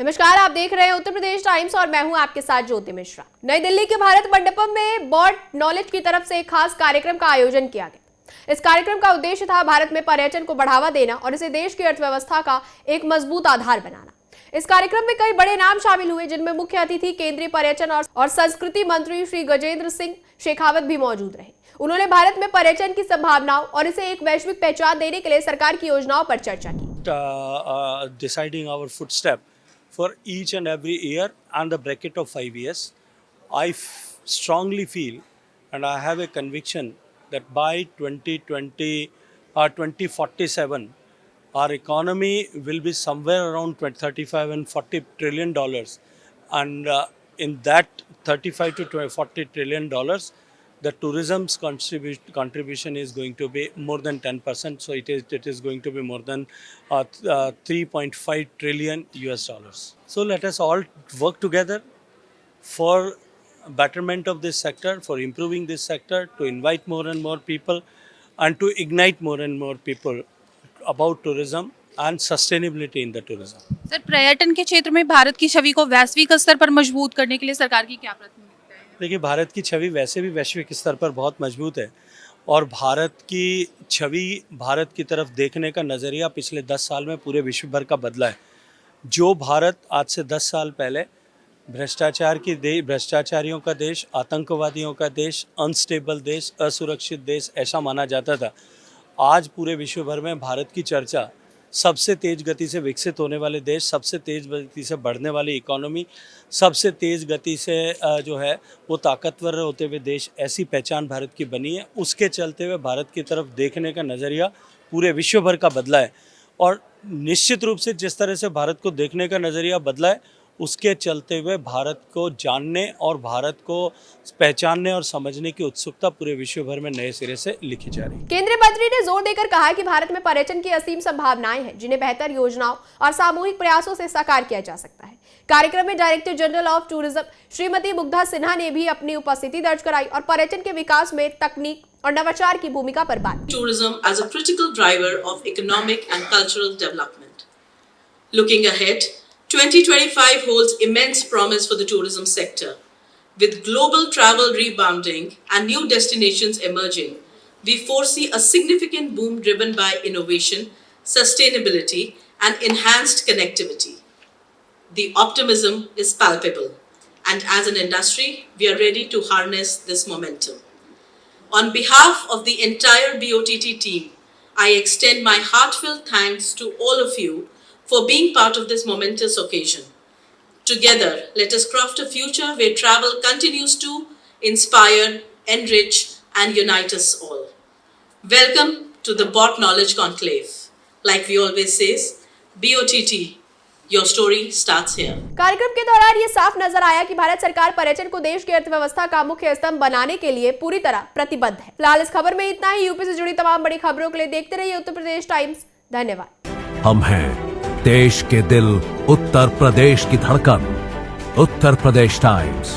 नमस्कार, आप देख रहे हैं उत्तर प्रदेश टाइम्स और मैं हूं आपके साथ ज्योति मिश्रा। नई दिल्ली के भारत मंडपम में बॉट नॉलेज की तरफ से एक खास कार्यक्रम का आयोजन किया गया। इस कार्यक्रम का उद्देश्य था भारत में पर्यटन को बढ़ावा देना और इसे देश की अर्थव्यवस्था का एक मजबूत आधार बनाना। इस कार्यक्रम में कई बड़े नाम शामिल हुए, जिनमें मुख्य अतिथि केंद्रीय पर्यटन और संस्कृति मंत्री श्री गजेंद्र सिंह शेखावत भी मौजूद रहे। उन्होंने भारत में पर्यटन की संभावनाओं और इसे एक वैश्विक पहचान देने के लिए सरकार की योजनाओं पर चर्चा की। Deciding our footstep for each and every year and the bracket of 5 years, I strongly feel and I have a conviction that by 2020 or 2047, our economy will be somewhere around 35 and 40 trillion dollars, and in that 35 to 40 trillion dollars, the tourism's contribution is going to be more than 10%. So it is going to be more than 3.5 trillion US dollars. So let us all work together for betterment of this sector, for improving this sector, to invite more and more people and to ignite more and more people about tourism and sustainability in the tourism. Sir, पर्यटन के क्षेत्र में भारत की छवि को वैश्विक स्तर पर मजबूत करने के लिए सरकार की क्या प्राथमिकता है? देखिए, भारत की छवि वैसे भी वैश्विक स्तर पर बहुत मजबूत है और भारत की छवि, भारत की तरफ देखने का नज़रिया पिछले 10 साल में पूरे विश्व भर का बदला है। जो भारत आज से 10 साल पहले भ्रष्टाचारियों का देश, आतंकवादियों का देश, अनस्टेबल देश, असुरक्षित देश ऐसा माना जाता था, आज पूरे विश्व भर में भारत की चर्चा सबसे तेज़ गति से विकसित होने वाले देश, सबसे तेज़ गति से बढ़ने वाली इकोनॉमी, सबसे तेज़ गति से जो है वो ताकतवर होते हुए देश, ऐसी पहचान भारत की बनी है। उसके चलते हुए भारत की तरफ देखने का नज़रिया पूरे विश्व भर का बदला है और निश्चित रूप से जिस तरह से भारत को देखने का नज़रिया बदला है, उसके चलते हुए भारत को जानने और भारत को पहचानने और समझने की उत्सुकता पूरे विश्व भर में नए सिरे से लिखी जा रही है। केंद्रीय मंत्री ने जोर देकर कहा कि भारत में पर्यटन की असीम संभावनाएं हैं, जिन्हें बेहतर योजनाओं और सामूहिक प्रयासों से साकार किया जा सकता है। कार्यक्रम में director general of tourism Shrimati Mugdha Sinha ने भी अपनी उपस्थिति दर्ज कराई और पर्यटन के विकास में तकनीक और नवाचार की भूमिका पर बात की। Tourism as a critical driver of economic and cultural development. Looking ahead, 2025 holds immense promise for the tourism sector. With global travel rebounding and new destinations emerging, we foresee a significant boom driven by innovation, sustainability, and enhanced connectivity. The optimism is palpable, and as an industry, we are ready to harness this momentum. On behalf of the entire BOTT team, I extend my heartfelt thanks to all of you for being part of this momentous occasion. Together, let us craft a future where travel continues to inspire, enrich, and unite us all. Welcome to the Bot Knowledge Conclave. Like we always says, BOTT, your story starts here. कार्यक्रम के दौरान ये साफ नजर आया कि भारत सरकार पर्यटन को देश की अर्थव्यवस्था का मुख्य स्तंभ बनाने के लिए पूरी तरह प्रतिबद्ध है। फिलहाल इस खबर में इतना ही। यूपी से जुड़ी तमाम बड़ी खबरों के लिए देखते रहिए उत्तर प्रदेश टाइम्स। धन्यवाद। हम हैं देश के दिल, उत्तर प्रदेश की धड़कन, उत्तर प्रदेश टाइम्स।